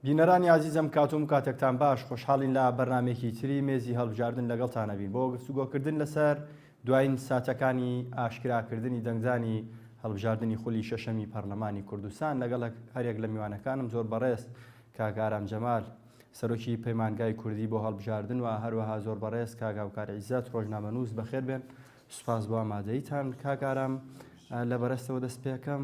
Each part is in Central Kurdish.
بینەرانی عزیزم کاتۆم کاتێکتان باش خۆشحاڵین لە بەرنمێکی تری مێزی هەڵبژاردن لەگەڵتانەبین بۆ گفتوگۆکردن لەسەر دوایین ساتەکانی ئاشکراکردنی دەنگدانی هەڵبژاردننی خولی شەشەمی پەرلەمانی کوردستان لەگەڵ هەرێک لە میوانەکانم زۆر بەڕێز کاگارام جەمال سەرۆکی پەیمانگای کوردی بۆ هەڵبژاردن و هەروەها زۆر بەڕێز کاگاوکار عیززات ڕۆژنامەنووس بەخێر بێن سوپاس بۆ ئامادەیتان کاگارام لە بەرەستەوە دەست پێەکەم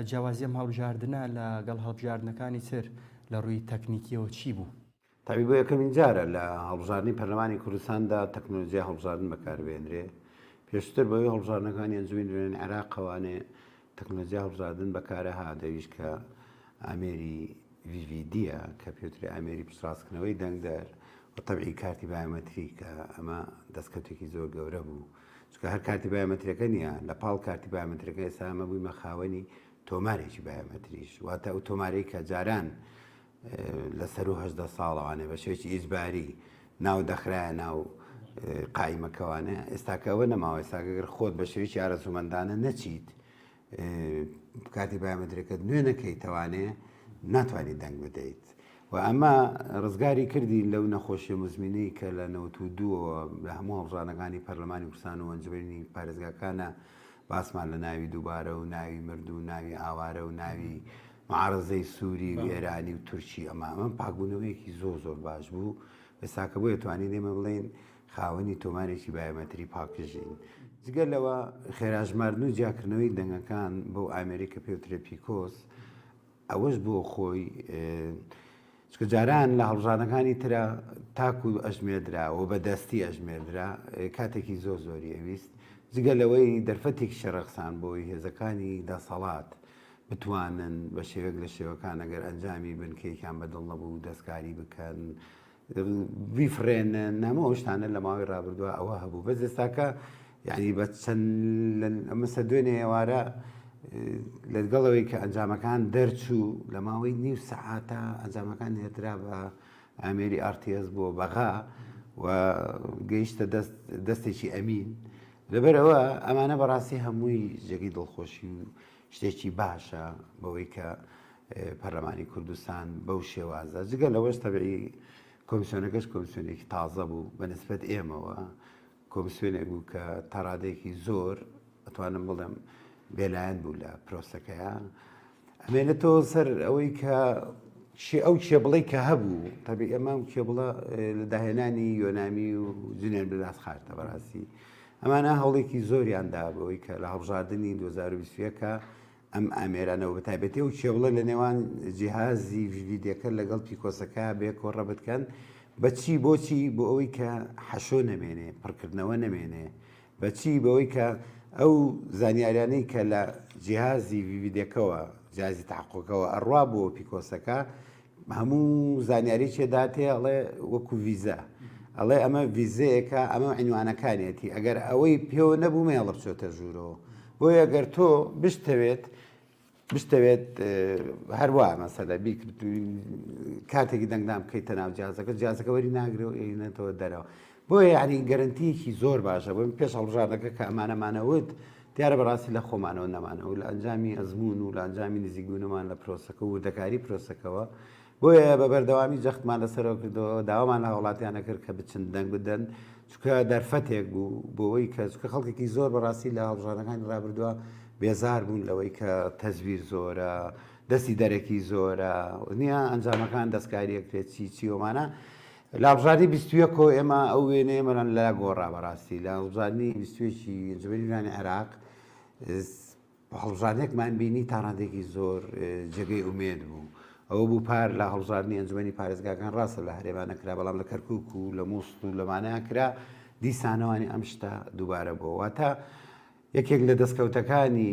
جیاوازیم هەڵبژاردنە لەگەڵ هەڵبژاردنەکانی تر لە ڕووی تەکنیکیەوە چی بوو؟ تابی بۆ یەکەمین جارە لە هەڵبژاردننی پەرلەمانی کوردستاندا تەکنۆلۆژیا هەڵبژاردن بەکاربێنرێ پێشتر بەوەی هەڵبژاردنەکانی ئەنجومەنی نوێنەری عێراقەوانێ تەکنۆلۆژیا هەڵبژاردن بەکارە هادەویش کە ئامێری VVDە کە پێوتری ئامێری پشتڕاستکردنەوەی دەنگدەر و تەبعی کارتی بایۆمەتری کە ئەمە دەستکەوتێکی زۆر گەورە بوو چکە هەر کارتی بایۆمەتریەکە نییە لە پاڵ کارتی بایۆمەتریەکە ئێستا ئەمە بوویمە خاوەنی تۆمارێکی بایۆمەتریش واتە ئەو تۆمارەی کە جاران لەسەر و هەژدە ساڵەوانێ بە شێوکی ئیجباری ناو دەخرایە ناو قایمەکەوانە ئێستاکەەوە نەماوە ئێستاگەر خۆت بە شێوکی ئارەزومەندانە نەچیت کاتی بایۆمەتریەکەت نوێ نەکەیتەوانێ ناتوانیت دەنگ بدەیت و ئەمە ڕزگاری کردی لەو نەخۆشیە مزمینەی کە لە 92ەوە لە هەموو هەڵبژاردنەکانی پەرلەمانی کوردستان و ئەنجومەنی پارێزگاکانە باسمان لە ناوی دووبارە و ناوی مرد و ناوی ئاوارە و ناوی معارەزەی سووری و ئێرانی و تورکی ئەمە پاکبوونەوەیەکی زۆر باش بوو ئێستاکە بۆ توانین ئێمە بڵێن خاوەنی تۆمارێکی بایۆمەتری پاکژین جگەلەوە خێراژماردن و جیاکردنەوەی دەنگەکان بۆ ئامریکا پێوترێ پیکۆس ئەوەش بۆ خۆی چکە جاران لە هەڵبژاردنەکانی ترە تاکو ئەژمێردرا و بەدەستی ئەژمێردرا کاتێکی زۆری ئەویست جگەلەوەی دەرفەتێکی شەڕەقسان بۆی هێزەکانی دەسەڵات بتوانن بە شێوەک لە شێوەکان ئەگەر ئەنجامی بنکەیەکیان بەدڵ نەبوو دەستکاری بکەن بیفرێنن نەمەوە شتانە لە ماوەی ڕابردووە ئەوە هەبوو بەس ئێستاکە یعنی بە چەند ئەمەسە دوێنێ ئێوارە لەگەڵەوەی کە ئەنجامەکان دەرچوو لە ماوەی نیو سەعاتە ئەنجامەکان هێترا بە ئامێری RTS بۆ بەغا و گەیشتە دەستێکی ئەمین لەبەرەوە ئەمانە بەڕاستی هەمووی جێگەی دڵخۆشی و شتێکی باشە بەوەی کە پەرلەمانی کوردستان بەو شێوازە جگە لەوەش تەبعی کۆمیسیۆنەکەش کۆمیسیۆنێکی تازە بوو بەنسبەت ئێمەوە کۆمیسیۆنێک بوو کە تەڕادێکی زۆر ئەتوانم بڵێم بێلایەن بوو لە پرۆسەکەیە ئەمێنێتەوە سەر ئەوەی کە ئەو کێبڵەی کە هەبوو تەبی ئەمە کێبڵە لە داهێنانی یۆنامی و جنێن بەداست خارتە بەڕاستی ئەمانە هەوڵێکی زۆریاندا بەوەی کە لە هەڵبژاردننی 2020ەکە ئەم ئامێرانەوە بەتایبەتی و کێبڵە لە نێوان جیهازی VVDەکە لەگەڵ پیکۆسەکە بێ کۆڕە بکەن بەچی بۆچی بۆ ئەوەی کە حەشۆ نەمێنێ پڕکردنەوە نەمێنێ بەچی بەوەی کە ئەو زانیاریانەی کە لە جیهازی VVDەکەەوە جیهازی تحققەوە ئەڕوا بۆ پیکۆسەکە هەموو زانیاری چێداتێ ئەڵێ وەکو ڤیزە ئەڵێ ئەمە ڤیزەیەکە ئەمە عنوانەکانێتی ئەگەر ئەوەی پێوە نەبوو مێڵە بچۆتە ژوورەوە بۆیە ئەگەر تۆ بشتەوێت هەروە مەسەلە بیکرد کاتێکی دەنگدام بکەیتە ناو جیازەکە وەری ناگرێت و ئێنێتەوە دەرەوە بۆیە یعنی گەرنتیەکی زۆر باشە بۆ پێش هەڵبژاردنەکە کە ئەمانەمانەوت دیارە بەڕاستی لە خۆمانەوە نەمانەوە لە ئەنجامی ئەزمون و لە ئەنجامی نزیکبوونەمان لە پرۆسەکە و وردەکاری پرۆسەکەەوە بۆیە بە بەردەوامی جەختمان لەسەرەوە کردەوە داوامان لە وڵاتیانە کرد کە بچن دەنگ بدەن چکە دەرفەتێک بوو بۆەوەی کە چکە خەڵکێکی زۆر بەڕاستی لە هەڵبژاردنەکانی ڕابردووە بێزار بوون لەوەی کە تەزویر زۆرە دەستی دەرەکی زۆرە نییە ئەنجامەکان دەستکاریەکرێت چی ومانە لە هەڵبژاردننی 21 ئێمە ئەو وێنێ ئێمەران لە گۆڕا بەڕاستی لە هەڵبژاردننی 21 ئەنجومەنی نوێنەری عێراق هەڵبژاردنێکمان بینی تاڕادێکی زۆر جێگەی ئومێد بوو ئەوە بوو پار لە هەڵبژاردننی ئەنجومەنی پارێزگاکان ڕاستە لە هەرێمانەکرا بەڵام لە کەرکووک و لە مووسڵ و لەمانەیان کرا دیسانەوانی ئەم شتە دووبارە بووە واتە یەکێک لە دەستکەوتەکانی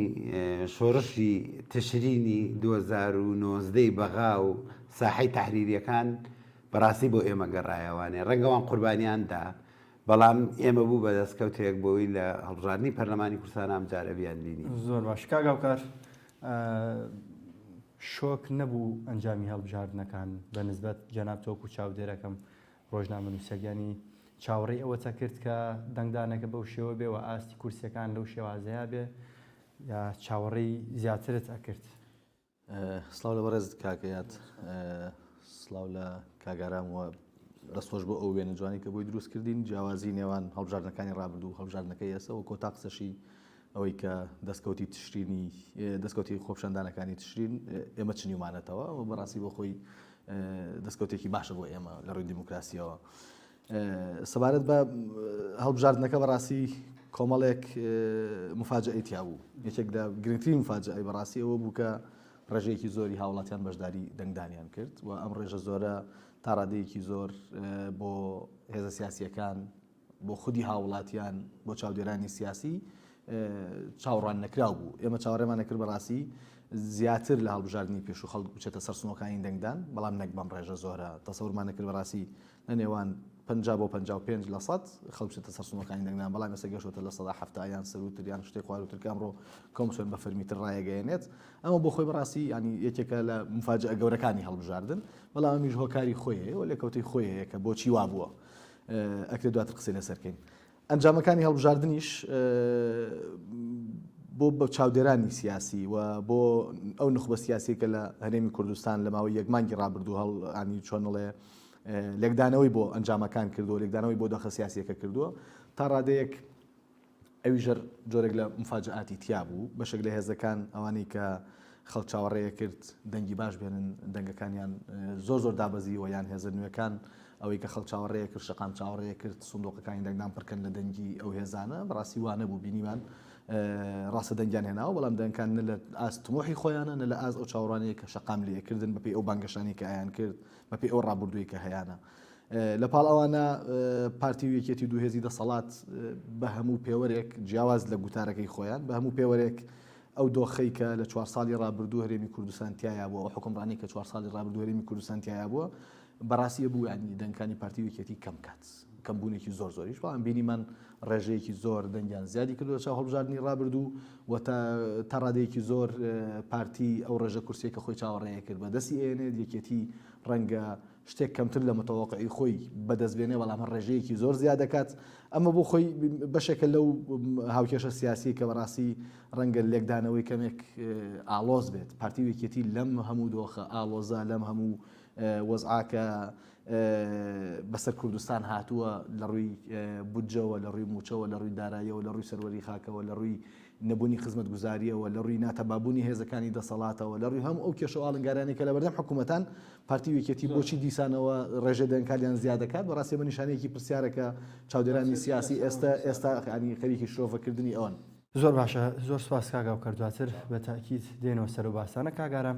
شۆڕشی تشرینی 2019 بەغا و ساحەی تەحریریەکان بەڕاستی بۆ ئێمە گەڕایەوانێ ڕەنگەوان قوربانیاندا بەڵام ئێمە بوو بە دەستکەوتێک بۆی لە هەڵبژاردننی پەرلەمانی کوردستان ئەم جارە بیان بینی زۆر باش کاگاوکار شۆک نەبوو ئەنجامی هەڵبژاردنەکان بە نسبەت جەناب تۆک و چاودێرەکەم ڕۆژنامەنووسەگەانی چاوەڕێی ئەوەتە کرد کە دەنگدانەکە بەو شێوە بێ و ئاستی کورسەکان لەو شێوازەیە بێ یا چاوەڕێی زیاترت ئەکرد سڵاو لە بەڕێز کاکەیات سلااو لە کاگارامەوە ڕستۆش بۆ ئەو وێنە جوانی کە بۆی دروستکردین جیاوازی نێوان هەڵبژاردنەکانی ڕابردوو و هەڵبژاردنەکەی ئێستا و کۆتا قسەشی ئەوەی کە دەستکەوتی تشرینی دەستکەوتی خۆپشاندانەکانی تشرین ئێمە چنیومانەتەوە و بەڕاستی بۆ خۆی دەستکەوتێکی باشە بۆ ئێمە لە ڕووی دیموکراسیەوە سەبارەت بە هەڵبژاردنەکە بەڕاستی کۆمەڵێک مفاجئەتی بوو یەکێک لە گرنگترین مفاجئەی بەڕاستی ئەوە بوو کە ڕێژەیەکی زۆری هاوڵاتیان بەشداری دەنگدانیان کرد و ئەم ڕێژە زۆرە تا ڕادەیەکی زۆر بۆ هێزە سیاسیەکان بۆ خودی هاوڵاتیان بۆ چاودێرانی سیاسی چاوەڕوان نەکراو بوو ئێمە چاوەڕێمان نەکرد بەڕاستی زیاتر لە هەڵبژاردننی پێش و خەڵک بچێتە سەر سنووەکانی دەنگدان بەڵام نەک بەم ڕێژە زۆرە تەسەورمان نەکرد بەڕاستی لە نێوان 50 بۆ 55 لە سەد خەڵک بچێتە سەر سنووەکانی دەنگدان بەڵام ئێستا گەشتوتە لە 170 یان سەروتر یان شتێک خواروتر کامڕۆ کۆمسیۆن بە فەرمیتر ڕایەگەیەنێت ئەمە بۆ خۆی بەڕاستی ینی یەکێکە لە مفاجئە گەورەکانی هەڵبژاردن بەڵام ئەمیش هۆکاری خۆیە و لێکەوتەی خۆیە کە بۆچی وا بووە ئەکرێت دواتر قسەی لەسەرکەین ئەنجامەکانی هەڵبژاردننیش بۆ بە چاودێرانی سیاسی و بۆ ئەو نخبە سیاسی کە لە هەرێمی کوردستان لە ماوەی یەک مانگی ڕابردوو هەڵ چۆنڵێ لێکدانەوەی بۆ ئەنجامەکان کردووە لێکدانەوەی بۆ دۆخە سیاسیەکە کردووە تا ڕادەیەک ئەویژەر جۆرێک لە مفاجئاتی تیا بوو بەشێک لە هێزەکان ئەوانەی کە خەڵک چاوەڕێیە کرد دەنگی باش بێنن دەنگەکانیان زۆر دابەزیوە یان هێزە نوێەکان ئەوەی کە خەڵک چاوەڕێیە کرد شەقام چاوەڕێیە کرد سندۆقەکانی دەنگدان پڕکەن لە دەنگی ئەو هێزانە بەڕاستی وانە بوو بینیمان ڕاستە دەنگیان هێناوە بەڵام دەنگکان نە لە ئاست تمۆحی خۆیانە نە لە ئاز ئەو چاوەڕانەیە کە شەقام لێکردن بەپێی ئەو بانگەشانی کە ئایان کرد بەپێی ئەو ڕابردووی کە هەیەە لە پاڵ ئەوانە پارتی و یەکێتی دووهێزی دەسەڵات بە هەموو پێوەرێک جیاواز لە گوتارەکەی خۆیان بە هەموو پێوەرێک ئەو دۆخەی کە لە 4 ساڵی ڕابردوو هەرێمی کوردستان تایە بووە حکومڕانی کە 4 ساڵی ڕابردوو هەرێمی کوردستان تایە بووە بەڕاستیە بوو ینی دەنگەکانی پارتی و یەکێتی کەم کات کەمبوونێکی زۆریش بەڵام بینیمان ڕێژەیەکی زۆر دەنگیان زیادی کردووە چاو هەڵبژاردننی ڕابردوو و تا ڕادەیەکی زۆر پارتی ئەو ڕێژە کورسێک کە خۆی چاوەڕێیە کرد بە دەستی ئێنێت یەکێتی ڕەنگە شتێک کەمتر لە متەوەقعی خۆی بەدەستبێنێ بەڵام ڕێژەیەکی زۆر زیاد دەکات ئەمە بۆ خۆی بەشێکە لەو هاوکێشە سیاسی کە بەڕاستی ڕەنگە لێکدانەوەی کەمێک ئالۆز بێت پارتی و یەکێتی لەم هەموو دۆخە ئالۆزە لەم هەموو وەزعاکە بەسەر کوردستان هاتووە لە ڕووی بودجەوە لە ڕووی موچەوە لە ڕووی داراییەوە لە ڕووی سەروەری خاکەوە لە ڕووی نەبوونی خزمەت گوزاریەوە لە ڕووی ناتەبابوونی هێزەکانی دەسەڵاتەوە لە ڕووی هەم ئەو کێشە ئاڵنگارانی کە لە بەردەم حکوومەتان پارتی و یەکێتی بۆچی دیسانەوە ڕێژە دەنگکاریان زیاد دەکات بەڕاستی بە نیشانەیەکی پرسیارەکە چاودێرانی سیاسی ئێستا ینی خەریکی شرۆڤەکردنی ئەوان زۆر باشە زۆر سواس کاگا و کردواتر بە تاکید دێنەوە سەر و باسانە کاگارە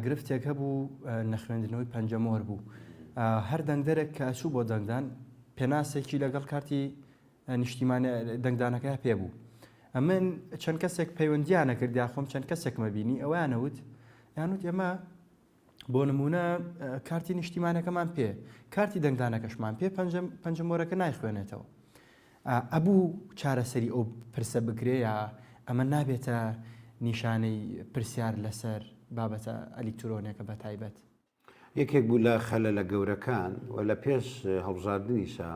گرفتێک هەبوو نەخوێندنەوەی پەنجەمۆر بوو هەر دەنگدەرێک کە ئەچوو بۆ دەنگدان پێناسێکی لەگەڵ کارتی نیشتیمانە دەنگدانەکە پێ بوو ئەمن چەند کەسێک پەیوەندیانە کردیا خۆم چەند کەسێک مەبینی ئەویانەوت یانوت ئێمە بۆ نمونە کارتی نیشتیمانەکەمان پێ کارتی دەنگدانەکەشمان پێ پەنجەمۆرەکە نایخوێنێتەوە ئەبوو چارەسەری ئەو پرسە بگرێە ئەمە نابێتە نیشانەی پرسیار لەسەر بابەتە ئەلیکترۆنێکە بە تایبەت یەکێک بوو لە خەلە لە گەورەکان و لە پێش هەڵبژاردننیشە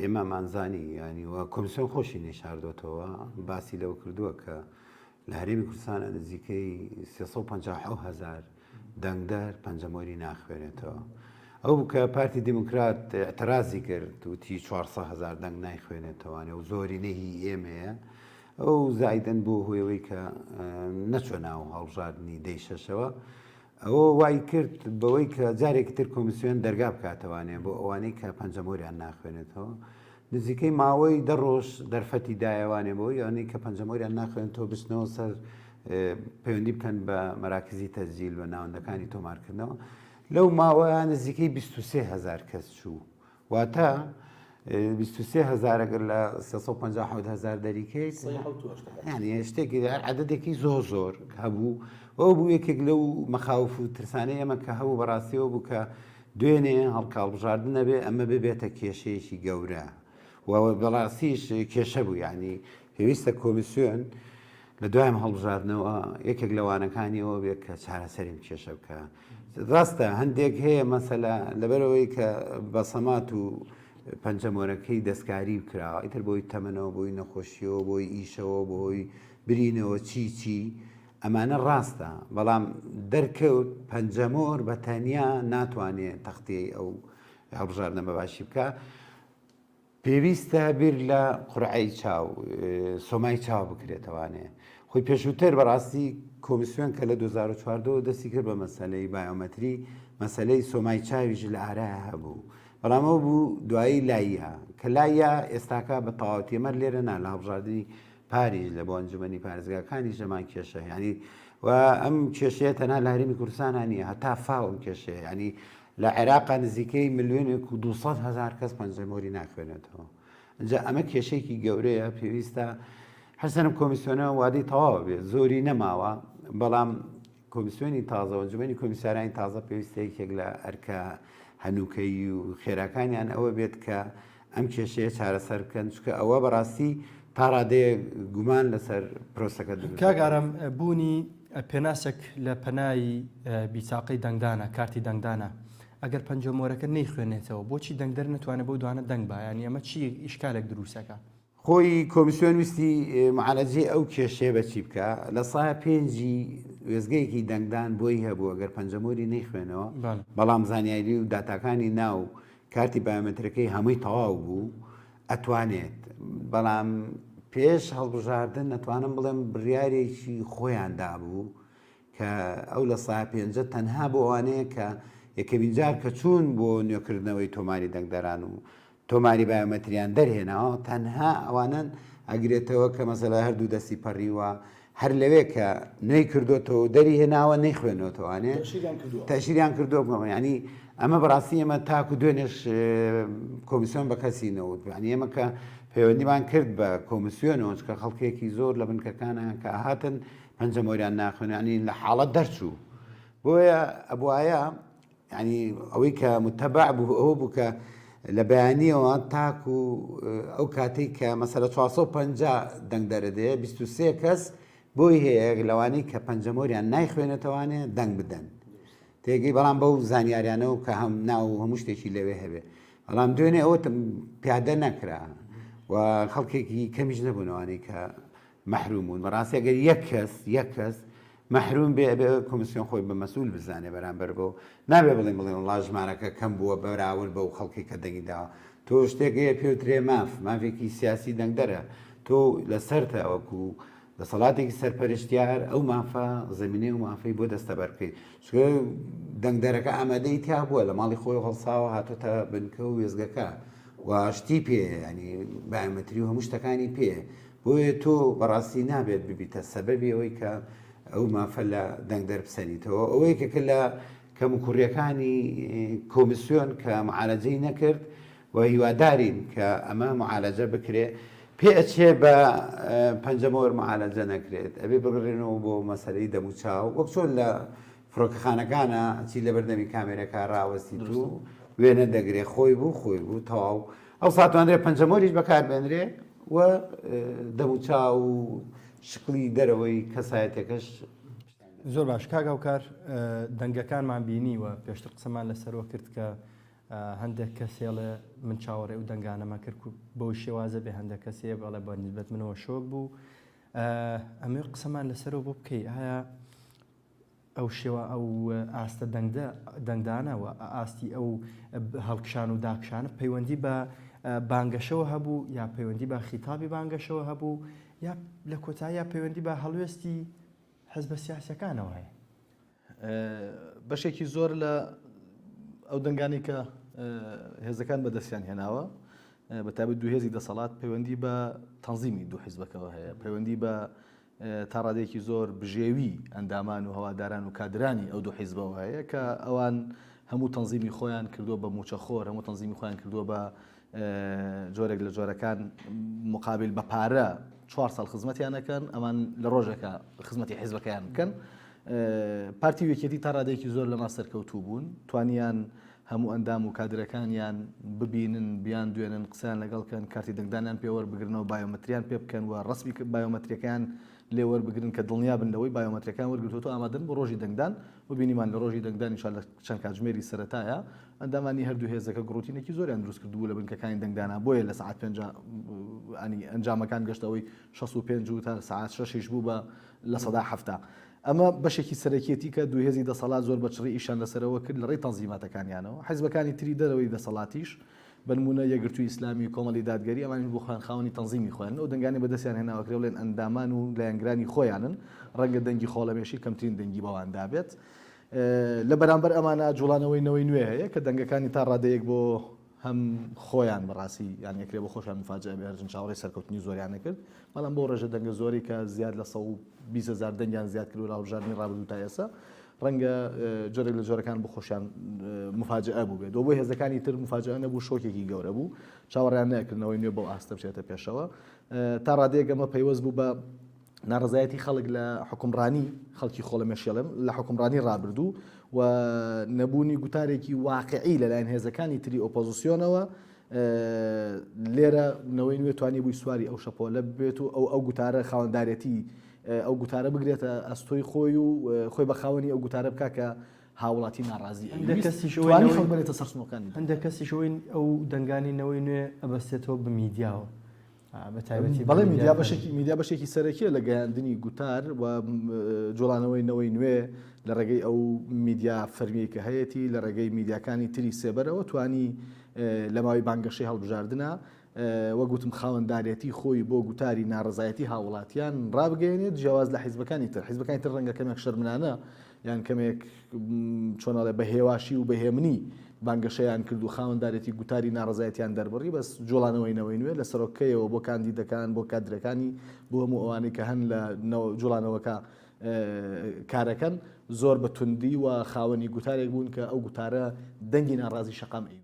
ئێمە مانزانی ینی وە کۆمیسیۆن خۆشی نێشاردۆتەوە باسی لەوە کردووە کە لە هەرێمی کوردستانە نزیکەی 350,000 دەنگدار پەنجەمۆری ناخوێنێتەوە ئەو کە پارتی دیموکرات اعترازی کرد وتی 400,000 دەنگ نایخوێنێتەوەوانێ و زۆرینەی ئێمەیە ئەو زایدەن بۆ هۆیەوەی کە نەچوە ناو هەڵبژاردننی دەیشەشەوە ئەوە وای کرد بەوەی کە جارێکی تر کۆمیسیۆن دەرگا بکاتەوانێ بۆ ئەوانەی کە پەنجەمۆریان ناخوێنێتەوە نزیکەی ماوەی دەڕۆژ دەرفەتی دایەوانێ بۆ یانەی کە پەنجەمۆریان ناخوێنێتەوە بچنەوە سەر پەیوەندی بکەن بە مەراکزی تەسجیل و ناوەندەکانی تۆمارکردنەوە لەو ماوەیان نزیکەی 23,000 کەس چوو واتە 23,000 ئەگەر لە 350,000 دەریکەیت یعنی شتێکی عەدەدێکی زۆر هەبوو ئەو بوو یەکێک لەو مەخاوف و ترسانەی ئەمە کە هەبوو بەڕاستیەوە بوو کە دوێنێ هەڵبژاردن نەبێ ئەمە ببێتە کێشەیەکی گەورە و بەڕاستیش کێشە بوو یعنی پێویستە کۆمیسیۆن لە دوایم هەڵبژاردنەوە یەکێک لەوانەکانیەوە بێت کە چارەسەریم کێشە بکە ڕاستە هەندێک هەیە مەسەلا لەبەرەوەی کە بەسەمات و پەنجەمۆرەکەی دەستکاری کراوە ئیتر بۆی تەمەنەوە بۆی نەخۆشیەوە بۆی ئیشەوە بۆی برینەوە چی ئەمانە ڕاستە بەڵام دەرکەوت پەنجەمۆر بە تەنیا ناتوانێت تەختی ئەو هەڵبژاردنە بە باشی بکە پێویستە بیر لە قورعی چاو سۆمای چاو بکرێتەوانێ خۆی پێشووتر بەڕاستی کۆمیسیۆن کە لە 2014 دەستی کرد بە مەسەلەی بایۆمەتری مەسەلەی سۆمای چاویش لە ئارایە هەبوو بەڵام ئەو بوو دوایی لایە کە لایە ئێستاکە بە تەواوەتی ئەمە لێرە نا لە هەڵبژاردننی پاریژ لە بۆ ئەنجومەنی پارێزگاکانی ژەمان کێشە ینی و ئەم کێشەیە تەنها لە هەرێمی کوردستانە نیە هەتا فاو ئەم کێشەیە ینی لە عێراقا نزیکەی ملیۆنێک و 200,000 کەس پەنجەمۆری ناخوێنێتەوە اینجا ئەمە کێشەیەکی گەورەیە پێویستە هەرسەرم کۆمیسیۆنە وادەی تەواو بێت زۆری نەماوە بەڵام کۆمیسیۆنی تازە ئەنجومەنی کۆمیسارانی تازە پێویستەیەکێک لە ئەرکە هەنووکەی و خێراکانیان ئەوە بێت کە ئەم کێشەیە چارەسەر بکەن چکە ئەوە بەڕاستی تا ڕادەیە گومان لەسەر پرۆسەکە دروست کاگارم بوونی پێناسێک لە پەنای بیچاقەی دەنگدانە کارتی دەنگدانە ئەگەر پەنجەمۆرەکە نەیخوێنێتەوە بۆچی دەنگدەر نتوانێت بۆ دوانە دەنگ بە ینی ئەمە چی ئیشکالێک دروستەکە خۆی کۆمیسیۆن ویستی معالەجێ ئەو کێشەیە بەچی بکە لە سایە پێنجی وێزگەیەکی دەنگدان بۆی هەبوو ئەگەر پەنجەمۆری نەیخوێنەوە بەڵام زانیاری و داتاکانی ناو کارتی بایۆمەترەکەی هەمووی تەواو بوو ئەتوانێت بەڵام پێش هەڵبژاردن نەتوانم بڵێم بڕیارێکی خۆیان دابوو کە ئەو لە سایە پێنجە تەنها بۆ ئەوانەیە کە یەکەمین جار کە چوون بۆ نوێکردنەوەی تۆماری دەنگدەران و تۆماری بایۆمەتریان دەرهێناوە تەنها ئەوانن ئەگرێتەوە کە مەسەلا هەردوو دەستی پەڕیوە هەر لەوێ کە نوێی کردوتەوە دەری هێناوە نەیخوێنەوەتەوانێ تەشیریان کردو بڵێ ینی ئەمە بەڕاستی ئەمە تاکو دوێنێش کۆمیسیۆن بە کەسی نەوت ینی ئێمە کە پەیوەندیمان کرد بە کۆمیسیۆنەوە کە خەڵکێکی زۆر لە بنکەکانە کە هاتن پەنجەمۆریان ناخوێنانی لە حاڵەت دەرچوو بۆیە ئەبوایە ینی ئەوەی کە متەبع بوو ئەوە بوو کە لە بەیانیەوە تاکو ئەو کاتێک کە مەسەلە 450 دەنگ دەردەیە 23 کەس بۆی هەیە لەوانەی کە پەنجەمۆریان نایخوێنێتەوانێ دەنگ بدەن تێگەی بەڵام بەو زانیاریانەوە کە هەم ناو هەموو شتێکی لەوێ هەبێ بەڵام دوێنێ ئەوە پیادە نەکرا و خەڵکێکی کەمیش نەبوونەوانەی کە مەحرومون بەڕاستی ئەگەر یەک کەس مەحروم بێ کۆمیسیۆن خۆی بە مەسئول بزانێ بەرامبەر بۆ نابێ بڵێن وڵا ژمارەکە کەم بووە بەراورد بەو خەڵکی کە دەنگی داوە تۆ شتێکەیە پێوترێ مافێکی سیاسی دەنگدەرە تۆ لەسەرتە ئەوەکو دەسەڵاتێکی سەرپەرشتیار ئەو مافە زەمینێ و مافەی بۆ دەستە بەرکەیت چکە دەنگدەرەکە ئامادەی تیا بووە لە ماڵی خۆی هەڵساوە هاتۆتە بنکە و وێزگەکە و شتی پێ ینی بایۆمەتری و هەموو شتەکانی پێ بۆیە تۆ بەڕاستی نابێت ببیتە سەبەبی ئەوەی کە ئەو مافە لە دەنگ دەربسەنیتەوە ئەوەی کە لە کەموکوڕیەکانی کۆمیسیۆن کە معالەجەی نەکرد و هیوادارین کە ئەمە معالەجە بکرێ پێ ئەچێ بە پەنجەمۆر معالەجە نەکرێت ئەبێ بڕێنەوە بۆ مەسەلەی دەموچاو وەک چۆن لە فڕۆکەخانەکانە چی لە بەردەمی کامێرەکە ڕاوەستی و وێنە دەگرێ خۆی بوو تەواو ئەو ساتوانرێ پەنجەمۆریش بەکار بێنرێ و دەموچاو و شکلی دەرەوەی کەسایەتەکەش زۆر باش کاگاوکار دەنگەکانمان بینی و پێشتر قسەمان لەسەرەوە کرد کە هەندێک کەسێڵێ من چاوەڕێ و دەنگانەمە کرد و بەو شێوازە بێ هەندێک کەسێ بەڵێ بە نیسبەت منەوە شۆک بوو ئەمێ قسەمان لەسەرەوە بۆ بکەی ئایا ئەو شێوە ئەو ئاستە دەنگدانە و ئاستی ئەو هەڵکشان و داکشانە پەیوەندی بە بانگەشەوە هەبوو یا پەیوەندی بە خیتابی بانگەشەوە هەبوو یا لە کۆتاییە پەیوەندی بە هەڵوێستی حزبە سیاسەکانەوە هەیە بەشێکی زۆر لە ئەو دەنگانی کە هێزەکان بەدەستیان هێناوە بە تابەت دوو هێزی دەسەڵات پەیوەندی بە تەنزیمی دوو حیزبەکەەوە هەیە پەیوەندی بە تا ڕادێکی زۆر بژێوی ئەندامان و هەواداران و کادرانی ئەو دوو حیزبەوە هەیە کە ئەوان هەموو تەنزیمی خۆیان کردووە بە موچەخۆر هەموو تەنزیمی خۆیان کردووە بە جۆرێک لە جۆرەکان مقابل بە پارە 4 ساڵ خزمەتیانەکەن ئەمان لە ڕۆژێکە خزمەتی حیزبەکەیان بکەن پارتی وێکێتی تا ڕادێکی زۆر لەما سەرکەوتوو بوون توانیان هەموو ئەندام و کادرەکانیان ببینن بیان دوێنن قسەیان لەگەڵکەن کارتی دەنگدانیان پێوەربگرنەوە بایۆمەتریان پێ بکەن و ڕسمی بایۆمەتریەکان لێوەربگرن کە دڵنیا بن لەوەی بایۆمەتریەکان وەرگرتووە ئامادەن بۆ ڕۆژی دەنگدان و بینیمان لە ڕۆژی دەنگدان ئینشالله چەند کاتژمێری سەرەتایە ئەندامانی هەردوو هێزەکە گڕوتینێکی زۆریان دروست کردبوو لە بنکەکانی دەنگدانە بۆیە لە سعات 5 ئەنجامەکان گەشتەوەی 65 و تا سعات 6 بوو بە لە 170 ئەمە بەشێکی سەرەکیەتی کە دوو هێزی دەسەڵات زۆر بەچڕی ئیشان لەسەرەوە کرد لە ڕێی تەنزیماتەکانیانەوە حیزبەکانی تری دەرەوەی دەسەڵاتیش بنمونە یەکگرتووی ئیسلامی کۆمەڵی دادگەری ئەمانی بۆ خاوەنی تەنزیمی خۆیان ئەو دەنگانی بەدەستیان هێناوەکرێ بڵێن ئەندامان و لایەنگرانی خۆیانن ڕەنگە دەنگی خۆڵەمێشی کەمترین دەنگی بەواندا بێت لە بەرامبەر ئەمانە جوڵانەوەی نەوەی نوێ هەیە کە دەنگەکانی تا ڕادەیەک بۆ هەم خۆیان بەڕاستی یان یەکرێ بە خۆشان مفاجئە بێژن چاوەڕێی سەرکەوتنی زۆریانە کرد بەڵام بۆ ڕێژە دەنگە زۆری کە زیاد لە 120,000 دەنگیان زیاد کرد لە هەڵبژاردننی ڕابردوو تا ئێستا ڕەنگە جۆرێک لە جۆرەکان بۆ خۆشیان مفاجئە بوو بێت بۆ هێزەکانی تر مفاجئە نەبوو شۆکێکی گەورە بوو چاوەڕیان نەکردنەوەی نوێ بۆ ئاستە بچێتە پێشەوە تا ڕادەیەک ئەمە پەیوەست بوو بە ناڕزایەتی خەڵک لە حکومڕانی خەڵکی خۆڵەمێشێڵم لە حکومڕانی ڕابردوو و نەبوونی گوتارێکی واقعی لەلایەن هێزەکانی تری ئۆپۆزیسیۆنەوە لێرە نەوەی نوێ توانی بووی سواری ئەو شەپۆلە بێت و ئەو گوتارە خاوەنددارەتی ئەو گوتارە بگرێتە ئەستۆی خۆی و خۆی بە خاوەنی ئەو گوتارە بکە کە هاوڵاتی ناڕازی بێتە سەرسنەکانی هەندێک کەسیشەوەی ئەو دەنگانینەوەی نوێ ئەبەستێتەوە بە میدیاوە بەڵێ میدیا بەشێکی سەرەکیە لە گەیاندنی گوتار و جوڵانەوەی نەوەی نوێ لە ڕێگەی ئەو میدیا فەرمیی کە هەیەی لە ڕێگەی میدیاکانی تری سێبەرەوە توانی لە ماوەی بانگەشەی هەڵبژاردنە وەگوتم خاوەنددارێتی خۆی بۆ گوتاری ناڕزایەتی هاوڵاتیان ڕابگەێنێت جیاواز لە حیزبەکانی تر حیزبەکانی تر ڕەنگە کەمێک شەرمنانە یان کەمێک چۆنەڵێ بە هێواشی و بەهێمنی بانگەشەیان کرد و خاوەنددارێتی گوتاری ناڕزایەتیان دەربڕی بەس جوڵانەوەی نەوەی نوێ لە سەرۆکەیەوە بۆ کاندیدەکان بۆ کادرەکانی بۆ هەموو ئەوانەی کە هەن لە جوڵانەوەکە کارەکەن زۆر بە توندی و خاوەنی گوتارێک بوون کە ئەو گوتارە دەنگی ناڕازی شەقام ئەوی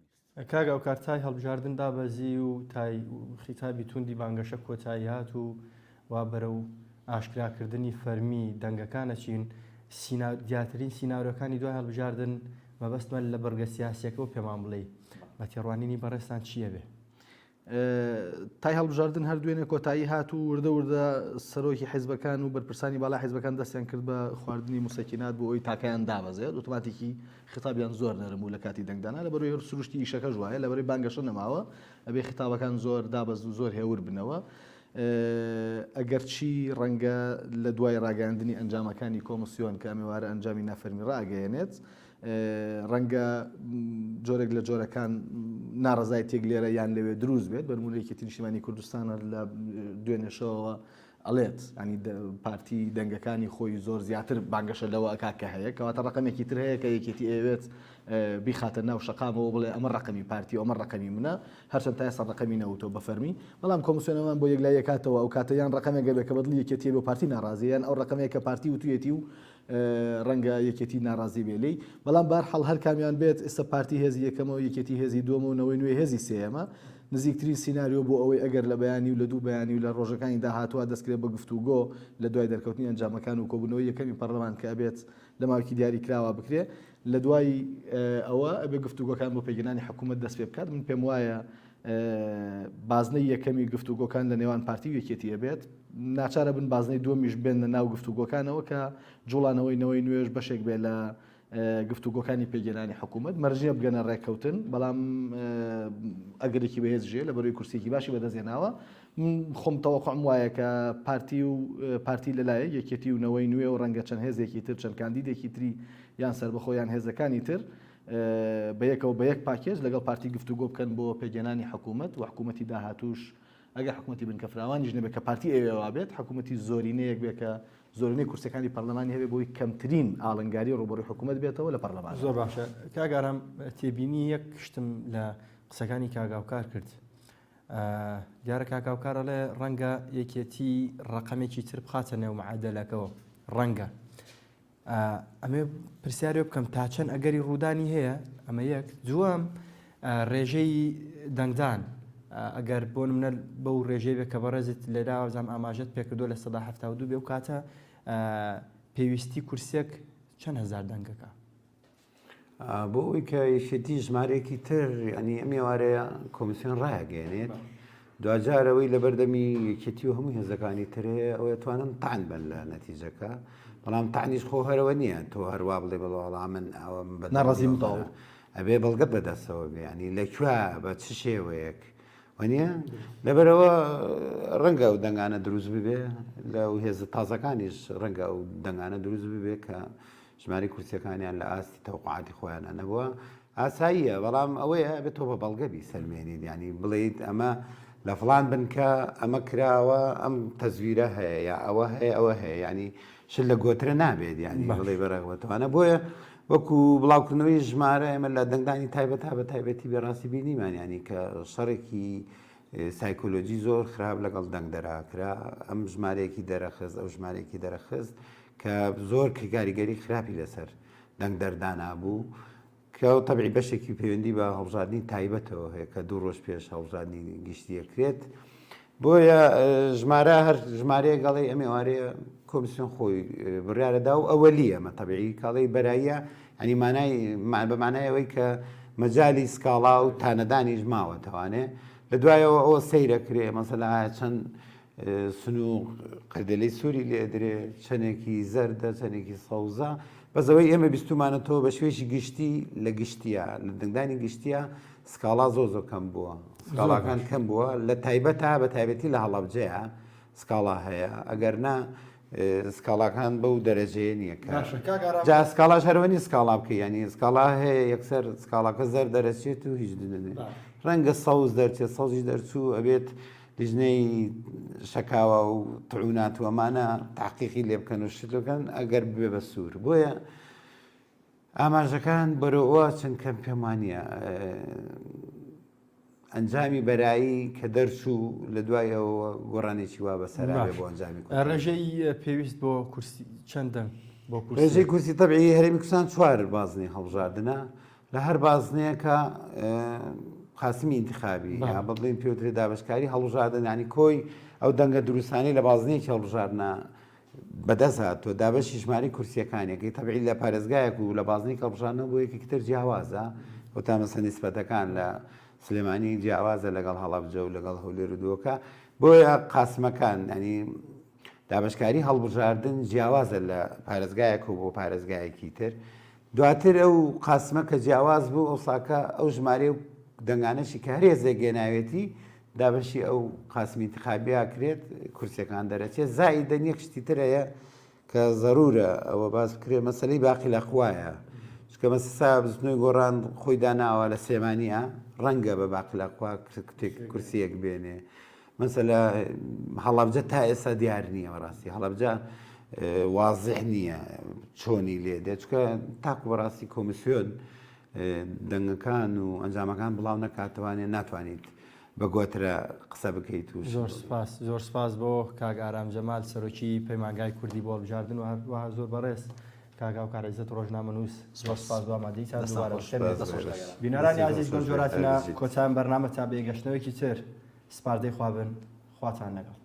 کاگە ئەو کارتای هەڵبژاردن دابەزی و تای خیتابی توندی بانگەشە کۆتایی هات و وا بەرە و ئاشکراکردنی فەرمی دەنگەکانە چین دیاترین سیناورەکانی دوای هەڵبژاردن مەبەستمان لە بەرگە سیاسیەکە و پێمان بڵێ بە تێڕوانینی بەڕێستان چییە بێ تای هەڵبژاردن هەردوێنێ کۆتایی هات و وردە وردە سەرۆکی حیزبەکان و بەرپرسانی بالا حیزبەکان دەستیان کرد بە خواردنی موسەکینات بۆ ئەوی تاکایان دابەزێت ئۆتۆماتیکی خطابیان زۆر نەرم و لە کاتی دەنگدانا لە بەروی سروشتی ئیشەکە ژوایە لە بەروی بانگەشە نەماوە ئەبێ خطابەکان زۆر دابەز و زۆر هێور بنەوە ئەگەرچی ڕەنگە لە دوای ڕاگەاندنی ئەنجامەکانی کۆمسیۆن کە ئەمێوارە ئەنجامی نافەرمی ڕاگەیەنێت ڕەنگە جۆرێک لە جۆرەکان ناڕزای تێک لێرە یان لەوێ دروست بێت بەرمونەیەکی نیشتیمانی کوردستانە لە دوێنێشەوە ئەڵێت ینی پارتی دەنگەکانی خۆی زۆر زیاتر بانگەشە لەوە ئەکا کە هەیە کەواتە ڕقمێکی تر هەیە کە یەکێتی ئەوێت بیخاتە ناو شەقامەوە بڵێ ئەمە ڕقمی پارتی و ئەمە ڕقمی منە هەرچەند تا ئێستا ڕقمی نەوتەوە بە فەرمی بەڵام کۆمسیۆنەمان بۆ یەکلای یەکاتەوە ئەو کاتەیان ڕقمێکە بێت کە بەدڵی یەکێتی بۆ پارتی ناڕازییان ئەو ڕقمەیە کە پارتی وتوێتی و ڕەنگە یەکێتی ناڕازی بێلەی بەڵام بەرحەڵ هەر کامیان بێت ئێستا پارتی هێزی یەکەمەوە یەکێتی هێزی دووەمە و نەوەی نوێ هێزی سێەمە نزیکترین سیناریۆ بۆ ئەوەی ئەگەر لە بەیانی و لە دوو بەیانی و لە ڕۆژەکانی داهاتوە دەستکرێت بە گفتوگۆ لە دوای دەرکەوتنی ئەنجامەکان و کۆبوونەوەی یەکەمی پەرلەمان کە ئەبێت لە ماوەیەکی دیاری کراوە بکرێ لە دوای ئەوە ئەبێ گفتوگۆکان بۆ پێگەانی حکوومەت دەست پێ بکات من پێم وایە بازنەی یەکەمی گفتوگۆکان لە نێوان پارتی و یەکێتیە بێت ناچارە بن بازنەی دووەمیش بێن لە ناو گفتوگۆکانەوە کە جوڵانەوەی نەوەی نوێژ بەشێک بێ لە گفتوگۆکانی پێگەانی حکوومەت مەرجە بگەنە ڕێککەوتن بەڵام ئەگەرێکی بەهێزژێ لە بەروی کورسێکی باشی بەدەستێناوە خۆم تەوەقعم وایە کە پارتی لەلایە یەکێتی و نەوەی نوێ و ڕەنگە چەند هێزێکی تر چەند کاندیدێکی تری یان سەربەخۆیان هێزەکانی تر بەیەکەوە بە یەک پاکێج لەگەڵ پارتی گفتوگۆ بکەن بۆ پێگەانی حکوومەت و حکوومەتی داهاتوش ئەگەر حکوومەتی بنکەفراوانیش نەبێت کە پارتی ئێوە بێت حکوومەتی زۆرینەیەک بێت کە زۆرینەی کورسەکانی پەرلەمانی هەبێت بۆی کەمترین ئاڵنگاری ڕوبەڕووی حکوومەت بێتەوە لە پەرلەمان زۆر باشە کاگارم تێبینی یەک شتم لە قسەکانی کاگاوکار کرد دیارە کاگاوکارەڵێ ڕەنگە یەکێتی ڕقمێکی تر بخاتە نێو معادلەکەەوە ڕەنگە ئەمێ پرسیارێ بکەم تا چەند ئەگەری ڕوودانی هەیە ئەمە یەک دووەم ڕێژەی دەنگدان ئەگەر بۆ منە بەو ڕێژەی بێ کە بەڕێزت لێرا وەزام ئاماژەت پێکردو لە 1970 بێ و کاتە پێویستی کورسێک چەند هەزار دەنگەکە بۆ ئەوی کە یەکێتی ژمارەیەکی تر ینی ئەم ێوارەیە کۆمیسیۆن ڕایگەێنێت دوجارەوەی لە بەردەمی یەکێتی و هەموو هێزەکانی ترەیە ئەوە توانن تان بن لە نەتیجەکە بەڵام تانیش خۆ هەرەوە نییە تۆ هەروە بڵێ بەڵام من ناڕازی متاو ئەبێ بەڵگەت بەدەستەوە بێ ینی لەکوێ بە چ شێوەیەک وانە لەبەرەوە ڕەنگە و دەنگانە دروست ببێ لە هێز تازەکانیش ڕەنگە و دەنگانە دروست ببێ کە ژماری کورسیەکانیان لە ئاستی تەوقعاتی خۆیانە نەبووە ئاساییە بەڵام ئەوەیە بێتەوە بە بەڵگەبی سەلمێنیت ینی بڵێیت ئەمە لە فڵان بنکە ئەمە کراوە ئەم تەزویرە هەیە یا ئەوە هەیە ئەوە هەیە ینی شل لە گۆترە نابێت ینی بڵێ بەڕێوەتوانە بۆیە وەکو بڵاوکردنەوەی ژمارە ئێمە لە دەنگدانی تایبەت تا بە تایبەتی بێڕاستی بینیمان ینی کە شەڕێکی سایکۆلۆژی زۆر خراپ لەگەڵ دەنگ دەراکرا ئەم ژمارەیەکی دەرەخست ئەو ژمارەیەکی دەرەخست کە زۆر کاریگەری خراپی لەسەر دەنگ دەردانا بوو کە تەبعی بەشێکی پەیوەندی بە هەڵبژاردننی تایبەتەوە هەیە کە دوو ڕۆژ پێش هەڵبژاردننی گشتیەکرێت بۆیە ژمارە هەر ژمارەیە گەڵی ئەمێوارەیە کۆمیسیۆن خۆی بڕیارەدا و ئەوەلی ئەمە تەبعی کاڵی بەراییە ئەنی بەمانایەوەی کە مەجای سکاڵا و تانەدانیش ماوەتەوانێ لە دوایەوە ئەوە سەیرەکرێ مەسەلا چەند سنووق قەردەلەی سووری لێدرێ چەندێکی زەردە چەندێکی سەوزە بەزەوەی ئێمە بیستمانە تۆ بە شوێشی گشتی لە گشتیە لە دەنگدانی گشتیە سکاڵا زۆر کەم بووە سکاڵاکان کەم بووە لە تایبەتە بە تایبەتی لە هەڵەبجەیە سکاڵا هەیە ئەگەر نا سکاڵاکان بەو دەرەجەیە نییە جا سکاڵاش هەروەنی سکاڵا بکە ینی سکاڵا هەیە یەکسەر سکاڵاکە زەر دەرەچێت و هیچ دنێ ڕەنگە سەوز دەرچێت سەوزی دەرچوو ئەبێت لیژنەی شەکاوە و تەعونات و ئەمانە تاقیقی لێ بکەن و شتەکەن ئەگەر بێ بە سوور بۆیە ئاماژەکان بەرەوە چەند کەم پێمانە ئەنجامی بەرایی کە دەرچوو لە دوایەوە گۆڕانێکی وا بەسەرابێ بۆ ئەنجامی ڕێژەی پێویست بۆ کورسی چەندە بۆ ڕێژەی کورسی تەبعی هەرێمی کوردستان 4 بازنەی هەڵبژاردنە لە هەر بازنەیەکە قاسمی انتخابی یا بڵین پێوترێ دابشکاری هەڵبژاردن ینی کۆی ئەو دەنگە دروستانی لە بازنەیەکی هەڵبژاردنە بەدەست تۆ دابەشی ژماری کورسیەکانێکی تەبعی لە پارێزگایەک و لە بازنەی هەڵبژاردنەوە بۆ یەکێکتر جیاوازە بۆ تا مەسە نیسبەتەکان لە سلێمانی جیاوازە لەگەڵ هەڵەبجە و لەگەڵ هەولێر و دووەکە بۆیە قاسمەکان ینی دابشکاری هەڵبژاردن جیاوازە لە پارێزگایەک و بۆ پارێزگایەکی تر دواتر ئەو قاسمە کە جیاواز بوو ئەو ساکە ئەو ژمارە دەنگانەشی کە هەرێزێک گێناوێتی دابەشی ئەو قاسمی انتخابیا کرێت کورسەکان دەرەچێت زائیدە یەک شتی تر هەیە کە زەرورە ئەوە باز بکرێت مەسەلەی باقی لە خوایە چکە مەسەسا بزنەوەی گۆڕان خۆی داناوە لە سێمانیە ڕەنگە بە باقیلاخوا کورسیەک بێنێ مەسەلا هەڵەبجە تا ئێستا دیار نییە بەڕاستی هەڵەبجە وازح نییە چۆنی لێ دێت چکە تاکو بەڕاستی کۆمیسیۆن دەنگەکان و ئەنجامەکان بڵاو نەکاتوانێت ناتوانیت بە گۆترە قسە بکەیت و زۆر سپاس بۆ کاک ئارام جەمال سەرۆکی پەیمانگای کوردی بۆ هەڵبژاردن و هەروەها زۆر بەڕێز کاگا و کارەیزت ڕۆژنامەنووس زۆر سپاس بۆ ئامادەیتان دووبارە بینەرانی عەزیز گەنجۆراتنا کۆتایان بەرنامە تا بێگەشتنەوەیکی تر سپاردەی خوابن خواتان لەگەڵ